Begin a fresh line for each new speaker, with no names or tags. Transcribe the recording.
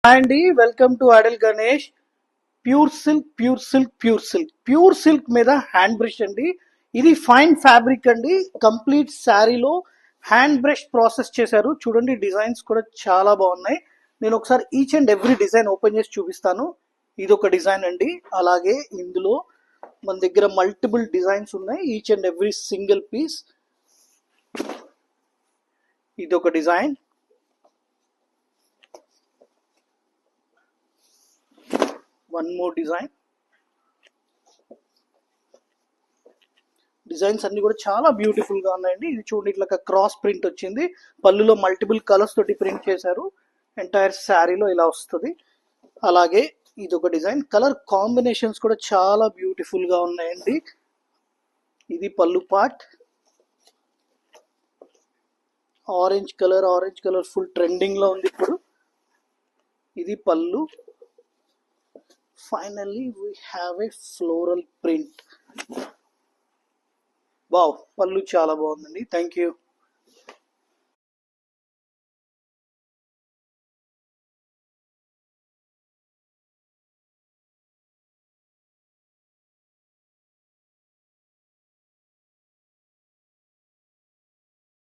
Hi అండి, welcome to అడల్ Ganesh. Pure silk pure silk pure silk pure silk మీద hand brush అండి. ఇది fine fabric అండి. కంప్లీట్ శారీలో హ్యాండ్ బ్రష్ ప్రాసెస్ చేశారు. చూడండి, డిజైన్స్ కూడా చాలా బాగున్నాయి. నేను ఒకసారి each and every design open చేసి చూపిస్తాను. ఇది ఒక డిజైన్ అండి. అలాగే ఇందులో మన దగ్గర మల్టిపుల్ డిజైన్స్ ఉన్నాయి. Each and every single piece. ఇది ఒక design. One more design. Designs అన్ని కూడా చాలా బ్యూటిఫుల్ గా ఉన్నాయండి. ఇది చూడండి, ఇట్లా క్రాస్ ప్రింట్ వచ్చింది. పళ్ళులో మల్టిపుల్ కలర్స్ తోటి ప్రింట్ చేశారు. ఎంటైర్ శారీలో ఇలా వస్తుంది. అలాగే ఇది ఒక డిజైన్. కలర్ కాంబినేషన్స్ కూడా చాలా బ్యూటిఫుల్ గా ఉన్నాయండి. ఇది పళ్ళు part. Orange colour full trending లో ఉంది ఇప్పుడు. ఇది పళ్ళు. Finally we have a floral print. Wow, పళ్ళు చాలా బాగుందండి. Thank you.